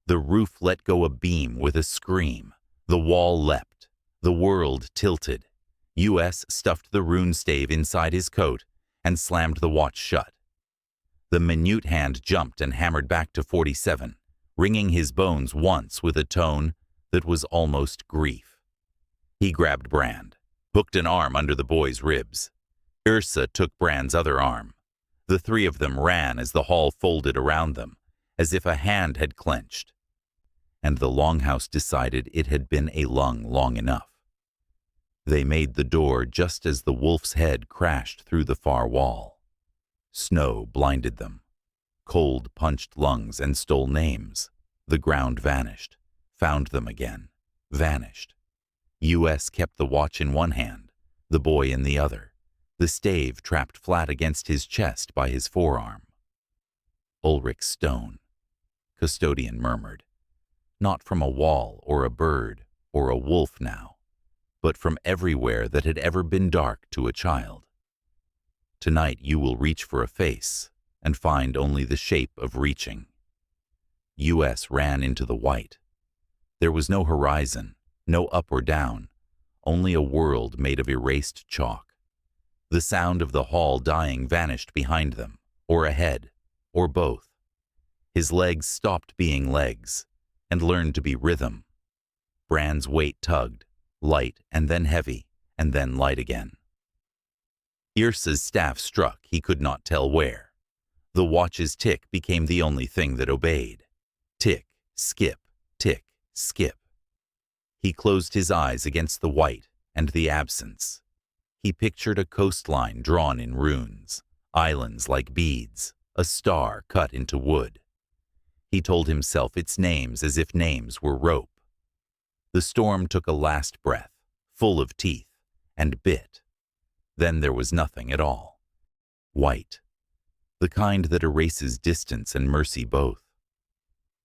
The roof let go a beam with a scream. The wall leapt. The world tilted. US stuffed the rune stave inside his coat and slammed the watch shut. The minute hand jumped and hammered back to 47, ringing his bones once with a tone that was almost grief. He grabbed Brand, hooked an arm under the boy's ribs. Yrsa took Brand's other arm. The three of them ran as the hall folded around them, as if a hand had clenched. And the longhouse decided it had been a long enough. They made the door just as the wolf's head crashed through the far wall. Snow blinded them. Cold punched lungs and stole names. The ground vanished, found them again, vanished. US kept the watch in one hand, the boy in the other, the stave trapped flat against his chest by his forearm. "Ulric's stone," Custodian murmured. "Not from a wall or a bird or a wolf now, but from everywhere that had ever been dark to a child. Tonight you will reach for a face and find only the shape of reaching." US ran into the white. There was no horizon, no up or down, only a world made of erased chalk. The sound of the hall dying vanished behind them, or ahead, or both. His legs stopped being legs and learned to be rhythm. Brand's weight tugged, light and then heavy, and then light again. Yrsa's staff struck, he could not tell where. The watch's tick became the only thing that obeyed. Tick, skip, tick, skip. He closed his eyes against the white and the absence. He pictured a coastline drawn in runes, islands like beads, a star cut into wood. He told himself its names as if names were rope. The storm took a last breath, full of teeth, and bit. Then there was nothing at all. White. The kind that erases distance and mercy both.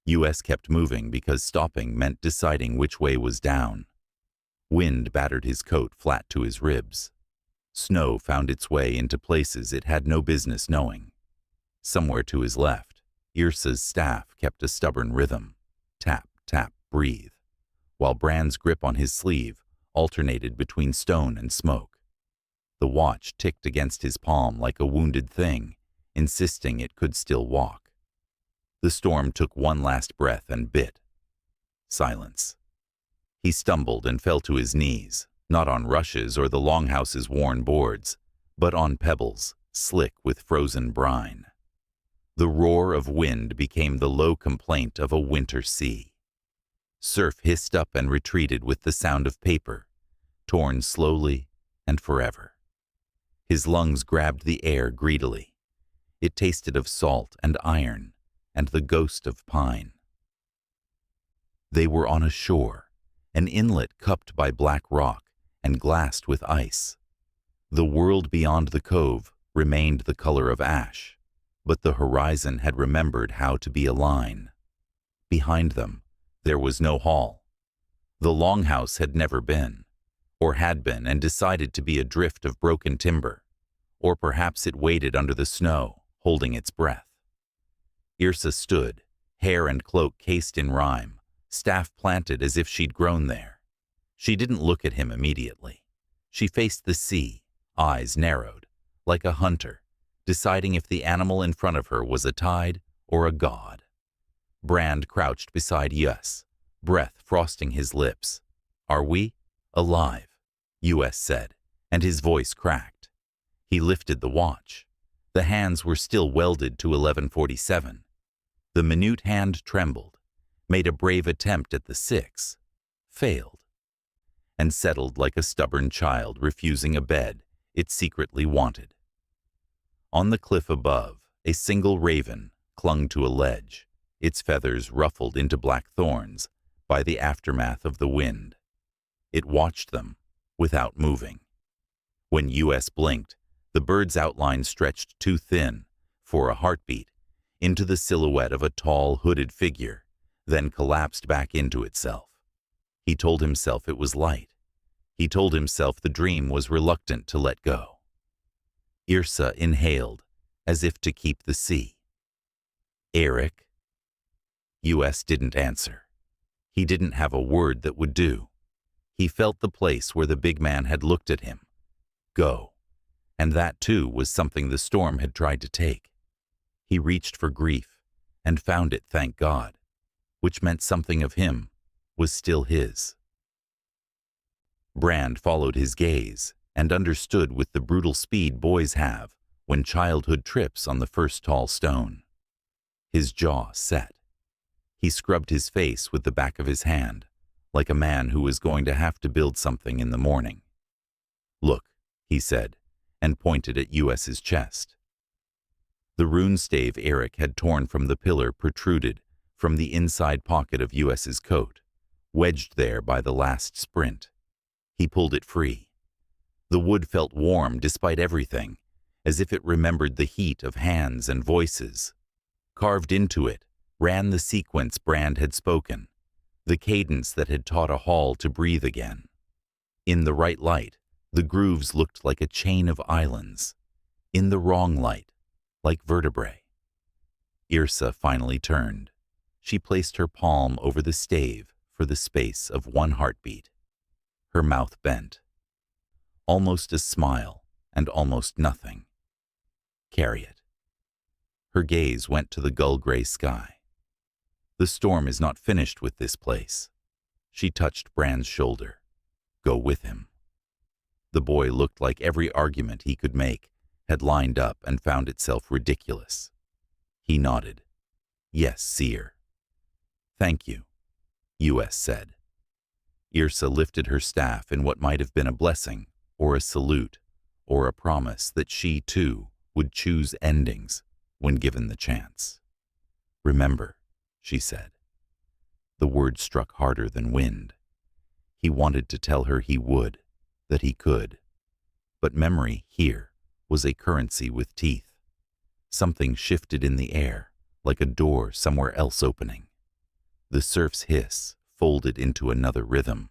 US kept moving because stopping meant deciding which way was down. Wind battered his coat flat to his ribs. Snow found its way into places it had no business knowing. Somewhere to his left, Yrsa's staff kept a stubborn rhythm. Tap, tap, breathe. While Brand's grip on his sleeve alternated between stone and smoke. The watch ticked against his palm like a wounded thing, insisting it could still walk. The storm took one last breath and bit. Silence. He stumbled and fell to his knees, not on rushes or the longhouse's worn boards, but on pebbles, slick with frozen brine. The roar of wind became the low complaint of a winter sea. Surf hissed up and retreated with the sound of paper, torn slowly and forever. His lungs grabbed the air greedily. It tasted of salt and iron and the ghost of pine. They were on a shore, an inlet cupped by black rock and glassed with ice. The world beyond the cove remained the color of ash, but the horizon had remembered how to be a line. Behind them, there was no hall. The longhouse had never been, or had been and decided to be a drift of broken timber, or perhaps it waited under the snow, holding its breath. Yrsa stood, hair and cloak cased in rime, staff planted as if she'd grown there. She didn't look at him immediately. She faced the sea, eyes narrowed, like a hunter, deciding if the animal in front of her was a tide or a god. Brand crouched beside US, breath frosting his lips. "Are we alive?" US said, and his voice cracked. He lifted the watch. The hands were still welded to 11:47. The minute hand trembled, made a brave attempt at the 6, failed, and settled like a stubborn child refusing a bed it secretly wanted. On the cliff above, a single raven clung to a ledge, its feathers ruffled into black thorns by the aftermath of the wind. It watched them, without moving. When US blinked, the bird's outline stretched too thin for a heartbeat into the silhouette of a tall, hooded figure, then collapsed back into itself. He told himself it was light. He told himself the dream was reluctant to let go. Yrsa inhaled, as if to keep the sea. "Eric?" US didn't answer. He didn't have a word that would do. He felt the place where the big man had looked at him. Go. And that, too, was something the storm had tried to take. He reached for grief, and found it, thank God, which meant something of him was still his. Brand followed his gaze, and understood with the brutal speed boys have when childhood trips on the first tall stone. His jaw set. He scrubbed his face with the back of his hand, like a man who was going to have to build something in the morning. "Look," he said, and pointed at US's chest. The rune stave Eric had torn from the pillar protruded from the inside pocket of US's coat, wedged there by the last sprint. He pulled it free. The wood felt warm despite everything, as if it remembered the heat of hands and voices. Carved into it ran the sequence Brand had spoken, the cadence that had taught a hall to breathe again. In the right light, the grooves looked like a chain of islands. In the wrong light, like vertebrae. Yrsa finally turned. She placed her palm over the stave for the space of one heartbeat. Her mouth bent. Almost a smile and almost nothing. "Carry it." Her gaze went to the gull-gray sky. "The storm is not finished with this place." She touched Brand's shoulder. "Go with him." The boy looked like every argument he could make had lined up and found itself ridiculous. He nodded. "Yes, seer." "Thank you," US said. Yrsa lifted her staff in what might have been a blessing, or a salute, or a promise that she, too, would choose endings when given the chance. "Remember," she said. The word struck harder than wind. He wanted to tell her he would, that he could. But memory here was a currency with teeth. Something shifted in the air, like a door somewhere else opening. The surf's hiss folded into another rhythm.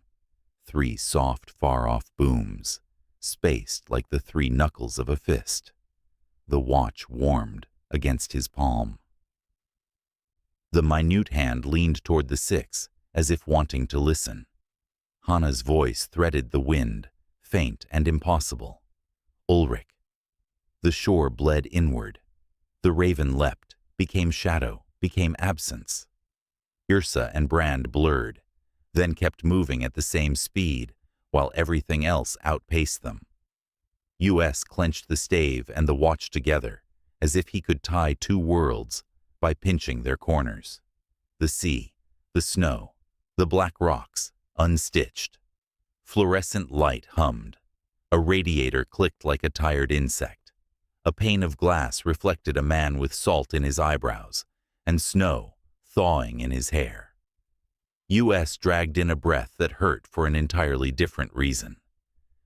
3 soft, far-off booms, spaced like the 3 knuckles of a fist. The watch warmed against his palm. The minute hand leaned toward the 6, as if wanting to listen. Hana's voice threaded the wind, faint and impossible. "Ulric." The shore bled inward. The raven leapt, became shadow, became absence. Yrsa and Brand blurred, then kept moving at the same speed, while everything else outpaced them. US clenched the stave and the watch together, as if he could tie 2 worlds by pinching their corners. The sea, the snow, the black rocks, unstitched. Fluorescent light hummed. A radiator clicked like a tired insect. A pane of glass reflected a man with salt in his eyebrows and snow thawing in his hair. US dragged in a breath that hurt for an entirely different reason.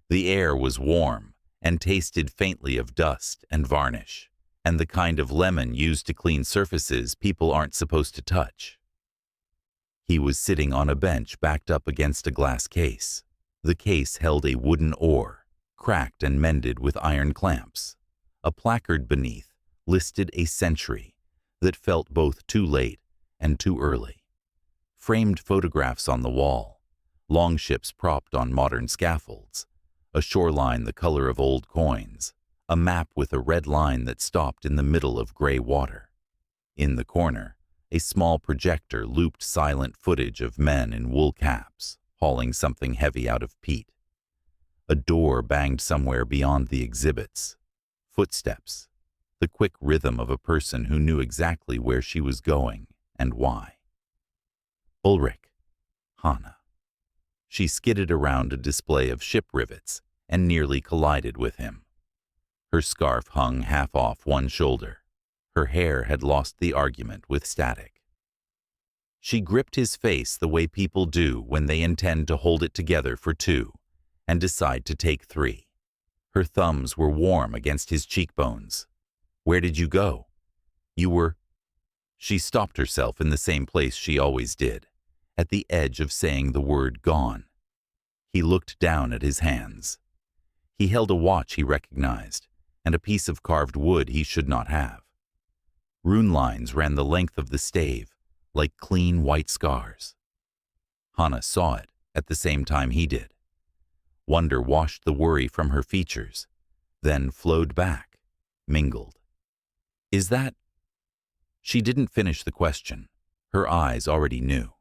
The air was warm and tasted faintly of dust and varnish, and the kind of lemon used to clean surfaces people aren't supposed to touch. He was sitting on a bench backed up against a glass case. The case held a wooden oar, cracked and mended with iron clamps. A placard beneath listed a century that felt both too late and too early. Framed photographs on the wall, longships propped on modern scaffolds, a shoreline the color of old coins, a map with a red line that stopped in the middle of gray water. In the corner, a small projector looped silent footage of men in wool caps, hauling something heavy out of peat. A door banged somewhere beyond the exhibits. Footsteps, the quick rhythm of a person who knew exactly where she was going and why. Ulric, Hana. She skidded around a display of ship rivets and nearly collided with him. Her scarf hung half off one shoulder. Her hair had lost the argument with static. She gripped his face the way people do when they intend to hold it together for two and decide to take three. Her thumbs were warm against his cheekbones. "Where did you go? You were—" She stopped herself in the same place she always did, at the edge of saying the word gone. He looked down at his hands. He held a watch he recognized, and a piece of carved wood he should not have. Rune lines ran the length of the stave, like clean white scars. Hana saw it at the same time he did. Wonder washed the worry from her features, then flowed back, mingled. "Is that—" She didn't finish the question. Her eyes already knew.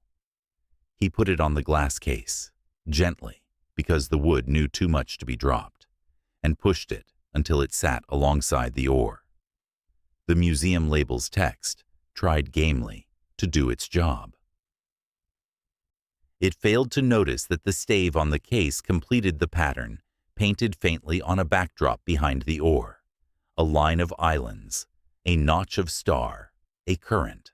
He put it on the glass case, gently, because the wood knew too much to be dropped, and pushed it until it sat alongside the oar. The museum label's text tried gamely to do its job. It failed to notice that the stave on the case completed the pattern, painted faintly on a backdrop behind the oar. A line of islands, a notch of star, a current.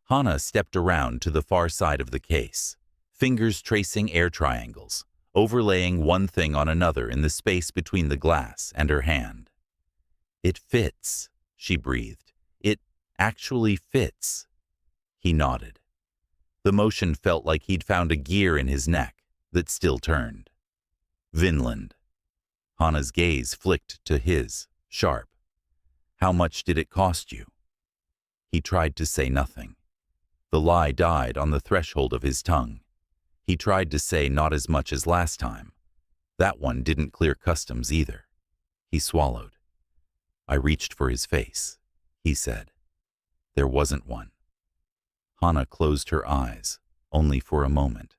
Hana stepped around to the far side of the case, fingers tracing air triangles, overlaying one thing on another in the space between the glass and her hand. "It fits," she breathed. "It actually fits." He nodded. The motion felt like he'd found a gear in his neck that still turned. Vinland. Hana's gaze flicked to his, sharp. "How much did it cost you?" He tried to say nothing. The lie died on the threshold of his tongue. He tried to say not as much as last time. That one didn't clear customs either. He swallowed. "I reached for his face," he said. There wasn't one. Hana closed her eyes, only for a moment.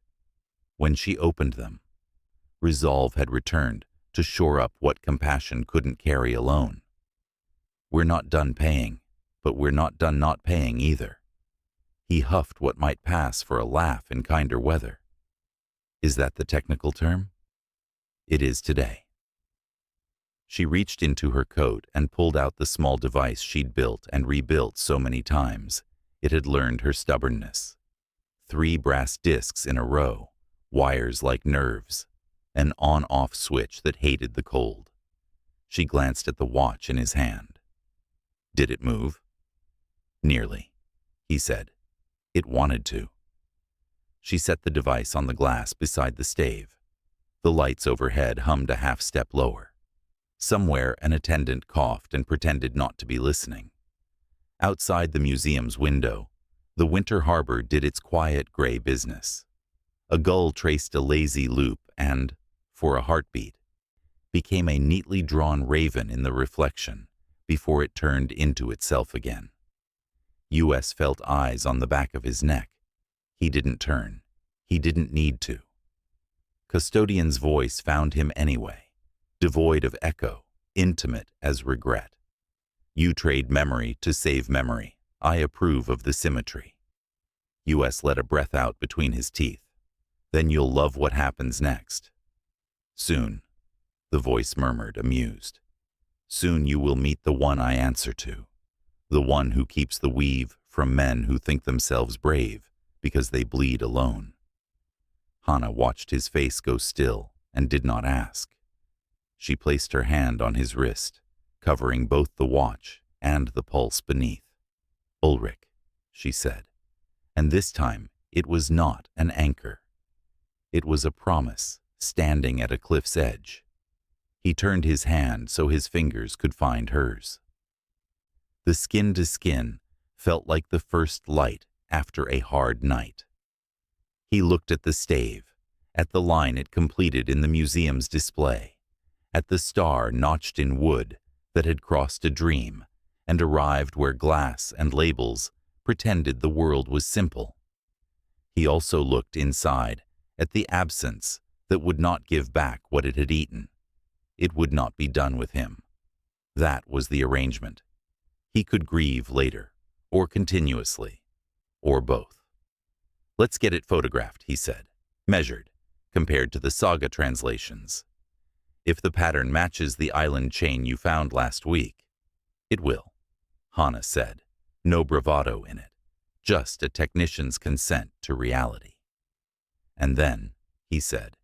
When she opened them, resolve had returned to shore up what compassion couldn't carry alone. "We're not done paying, but we're not done not paying either." He huffed what might pass for a laugh in kinder weather. Is that the technical term? It is today. She reached into her coat and pulled out the small device she'd built and rebuilt so many times. It had learned her stubbornness. 3 brass discs in a row, wires like nerves, an on-off switch that hated the cold. She glanced at the watch in his hand. Did it move? "Nearly," he said. "It wanted to." She set the device on the glass beside the stave. The lights overhead hummed a half-step lower. Somewhere an attendant coughed and pretended not to be listening. Outside the museum's window, the winter harbor did its quiet gray business. A gull traced a lazy loop and, for a heartbeat, became a neatly drawn raven in the reflection before it turned into itself again. U.S. felt eyes on the back of his neck. He didn't turn. He didn't need to. Custodian's voice found him anyway, devoid of echo, intimate as regret. "You trade memory to save memory. I approve of the symmetry." U.S. let a breath out between his teeth. "Then you'll love what happens next." "Soon," the voice murmured, amused. "Soon you will meet the one I answer to, the one who keeps the weave from men who think themselves brave because they bleed alone." Hana watched his face go still and did not ask. She placed her hand on his wrist, covering both the watch and the pulse beneath. "Ulric," she said, and this time it was not an anchor. It was a promise, standing at a cliff's edge. He turned his hand so his fingers could find hers. The skin to skin felt like the first light after a hard night. He looked at the stave, at the line it completed in the museum's display, at the star notched in wood that had crossed a dream and arrived where glass and labels pretended the world was simple. He also looked inside at the absence that would not give back what it had eaten. It would not be done with him. That was the arrangement. He could grieve later, or continuously, or both. "Let's get it photographed," he said, measured, compared to the saga translations. "If the pattern matches the island chain you found last week." "It will," Hannah said, no bravado in it, just a technician's consent to reality. "And then," he said,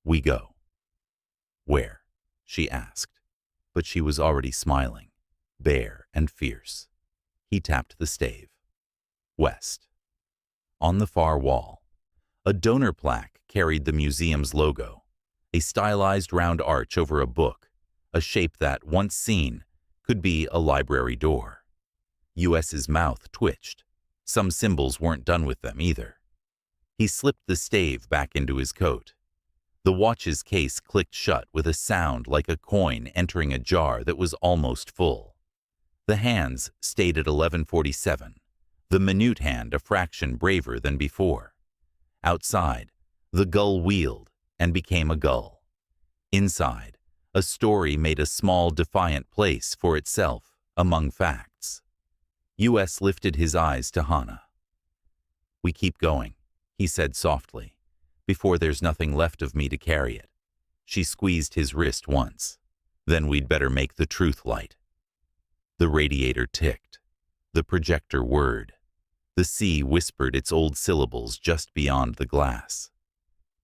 "we go." "Where?" she asked, but she was already smiling, bare and fierce. He tapped the stave. "West." On the far wall, a donor plaque carried the museum's logo, a stylized round arch over a book, a shape that, once seen, could be a library door. US's mouth twitched. Some symbols weren't done with them either. He slipped the stave back into his coat. The watch's case clicked shut with a sound like a coin entering a jar that was almost full. The hands stayed at 11:47, the minute hand a fraction braver than before. Outside, the gull wheeled and became a gull. Inside, a story made a small defiant place for itself among facts. US lifted his eyes to Hannah. "We keep going," he said softly, "before there's nothing left of me to carry it." She squeezed his wrist once. "Then we'd better make the truth light." The radiator ticked. The projector whirred. The sea whispered its old syllables just beyond the glass.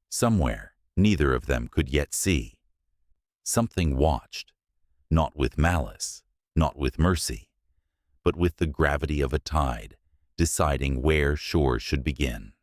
Somewhere, neither of them could yet see. Something watched, not with malice, not with mercy, but with the gravity of a tide, deciding where shore should begin.